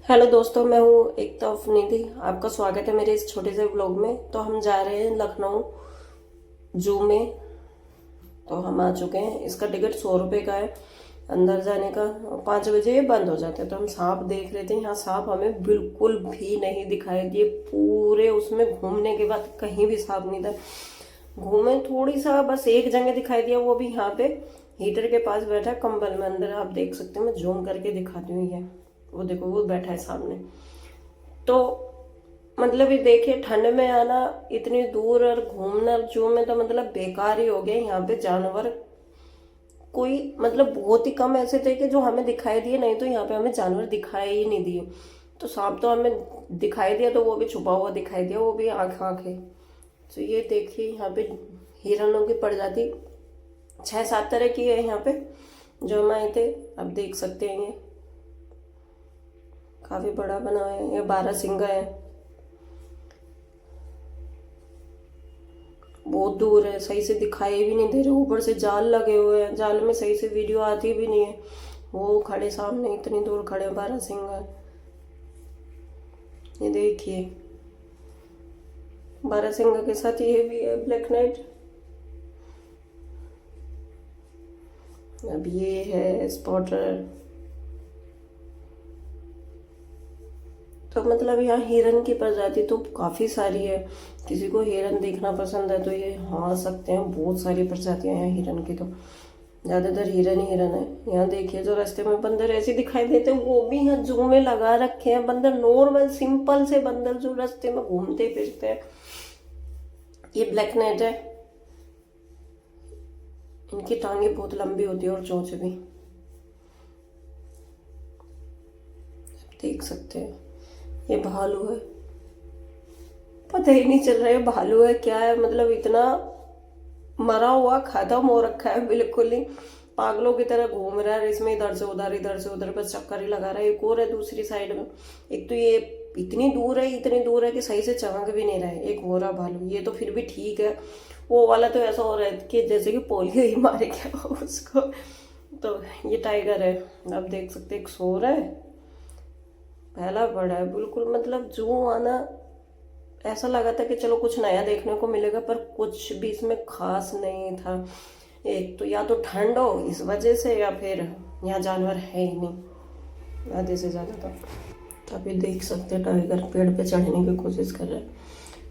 Hello दोस्तों, मैं हूँ एकता निधि। आपका स्वागत है मेरे इस छोटे से व्लॉग में। तो हम जा रहे हैं लखनऊ जू में। तो हम आ चुके हैं। इसका टिकट 100 रुपये का है अंदर जाने का। 5 बजे ये बंद हो जाते हैं। तो हम सांप देख रहे थे। यहाँ सांप हमें बिल्कुल भी नहीं दिखाई दिए। पूरे उसमें घूमने के बाद कहीं भी सांप नहीं था। घूमे थोड़ी सा, बस एक जगह दिखाई दिया, वो भी यहाँ पे हीटर के पास बैठा कंबल में। अंदर आप देख सकते हैं, मैं जूम करके दिखाती हूँ। ये वो देखो, वो बैठा है सामने। तो मतलब ये देखिए, ठंड में आना इतनी दूर और घूमना जू में तो मतलब बेकार ही हो गया। यहाँ पे जानवर कोई मतलब बहुत ही कम ऐसे थे कि जो हमें दिखाई दिए, नहीं तो यहाँ पे हमें जानवर दिखाई ही नहीं दिए। तो सांप तो हमें दिखाई दिया, तो वो भी छुपा हुआ दिखाई दिया, वो भी आँख आँख है। तो ये देखिए, यहाँ पे हिरणों की प्रजाति 6-7 तरह की है यहाँ पे जो हम आए थे। आप देख सकते हैं, ये काफी बड़ा बना है। ये 12 सिंगा है। बहुत दूर है, सही से दिखाई भी नहीं दे रहे। ऊपर से जाल लगे हुए हैं, जाल में सही से वीडियो आती भी नहीं है। वो खड़े सामने, इतनी दूर खड़े 12 सिंगा। ये देखिए, 12 सिंगा के साथ ये भी है ब्लैक नाइट। अब ये है स्पॉटर। तो मतलब यहाँ हिरन की प्रजाति तो काफ़ी सारी है। किसी को हिरन देखना पसंद है तो ये हाँ सकते हैं। बहुत सारी प्रजातियां हैं हिरन की। तो ज़्यादातर हिरन ही हिरन है। यहाँ देखिए, जो रास्ते में बंदर ऐसे दिखाई देते हैं, वो भी यहाँ जू में लगा रखे हैं। बंदर नॉर्मल सिंपल से बंदर जो रास्ते में घूमते फिरते हैं। ये ब्लैक नेट है। इनकी टांगे बहुत लंबी होती है और चोंच भी, देख सकते हैं। ये भालू है। पता ही नहीं चल रहा है भालू है क्या है। मतलब इतना मरा हुआ खत्म हो रखा है, बिल्कुल ही पागलों की तरह घूम रहा है। इसमें इधर से उधर, इधर से उधर, बस चक्कर ही लगा रहा है। एक और है दूसरी साइड में। एक तो ये इतनी दूर है, इतनी दूर है कि सही से चमक भी नहीं रहा है। एक हो रहा भालू, ये तो फिर भी ठीक है। वो वाला तो ऐसा हो रहा है कि जैसे कि पोलियो ही मारे क्या हो उसको। तो ये टाइगर है। आप देख सकते, एक सो रहा है, पहला बड़ा है बिल्कुल। मतलब जू आना ऐसा लगा था कि चलो कुछ नया देखने को मिलेगा, पर कुछ भी इसमें खास नहीं था। एक तो या तो ठंड हो इस वजह से, या फिर यहाँ जानवर है ही नहीं आधे से ज़्यादा। तो अभी देख सकते हैं टाइगर पेड़ पे चढ़ने की कोशिश कर रहे हैं।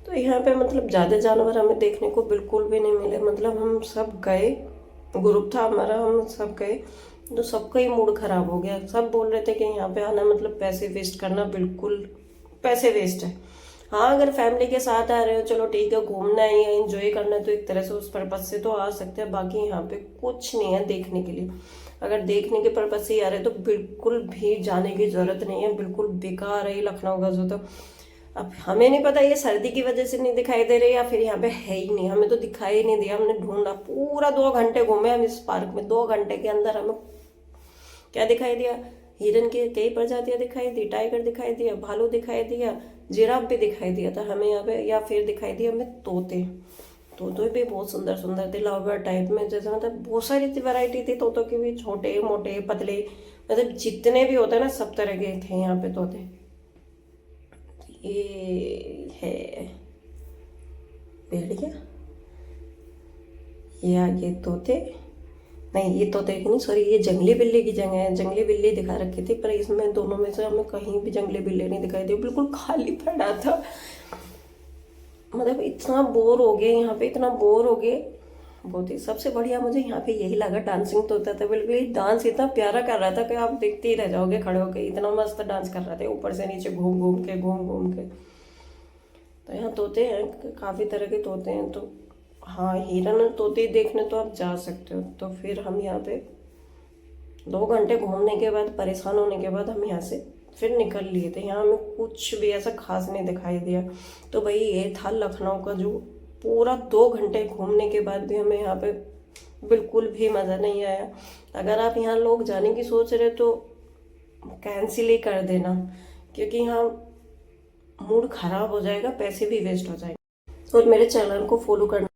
तो यहाँ पे मतलब ज़्यादा जानवर हमें देखने को बिल्कुल भी नहीं मिले। मतलब हम सब गए, ग्रुप था हमारा, हम सब गए तो सबका ही मूड खराब हो गया। सब बोल रहे थे कि यहाँ पे आना मतलब पैसे वेस्ट करना, बिल्कुल पैसे वेस्ट है। हाँ, अगर फैमिली के साथ आ रहे हो चलो ठीक है, घूमना है या एंजॉय करना है तो एक तरह से उस पर्पज से तो आ सकते हैं। बाकी यहाँ पे कुछ नहीं है देखने के लिए। अगर देखने के पर्पज से ही आ रहे हैं तो बिल्कुल भी जाने की जरूरत नहीं है। बिल्कुल बेकार है ये लखनऊ का जो। तो अब हमें नहीं पता ये सर्दी की वजह से नहीं दिखाई दे रहे या फिर यहाँ पे है ही नहीं। हमें तो दिखाई ही नहीं दिया। हमने ढूंढा, पूरा 2 घंटे घूमे हम इस पार्क में। 2 घंटे के अंदर हमें क्या दिखाई दिया? हिरन की कई प्रजातियां दिखाई दी, टाइगर दिखाई दिया, भालू दिखाई दिया, जिराफ भी दिखाई दिया था हमें यहाँ पे। या फिर दिखाई दिया हमें तोते। तोते भी बहुत सुंदर सुंदर थे, लव बर्ड टाइप में। जैसे मतलब बहुत सारी वैरायटी थी तोतों की भी, छोटे मोटे पतले, मतलब जितने भी होते हैं ना सब तरह के थे यहाँ पे तोते। ये है भेड़िया, ये आगे तोते। नहीं, ये तोते की नहीं, सॉरी, ये जंगली बिल्ली की जगह है। जंगली बिल्ली दिखा रखी थी, पर इसमें दोनों में से हमें कहीं भी जंगली बिल्ली नहीं दिखाई दी। बिल्कुल खाली पड़ा था। मतलब इतना बोर हो गए यहाँ पे, इतना बोर हो गए। बहुत ही सबसे बढ़िया मुझे यहाँ पे यही लगा, डांसिंग तोता था। बिल्कुल डांस इतना प्यारा कर रहा था कि आप देखते ही रह जाओगे खड़े होके। इतना मस्त डांस कर रहा था, ऊपर से नीचे घूम घूम के, घूम घूम के। तो यहाँ तोते हैं, काफ़ी तरह के तोते हैं। तो हाँ, हिरन और तोते देखने तो आप जा सकते हो। तो फिर हम यहाँ पे 2 घंटे घूमने के बाद, परेशान होने के बाद, हम यहाँ से फिर निकल लिए थे। यहाँ हमें कुछ भी ऐसा खास नहीं दिखाई दिया। तो भाई ये था लखनऊ का जो पूरा 2 घंटे घूमने के बाद भी हमें यहाँ पे बिल्कुल भी मज़ा नहीं आया। अगर आप यहाँ लोग जाने की सोच रहे तो कैंसिल ही कर देना, क्योंकि यहाँ मूड खराब हो जाएगा, पैसे भी वेस्ट हो जाएंगे। और मेरे चैनल को फॉलो करना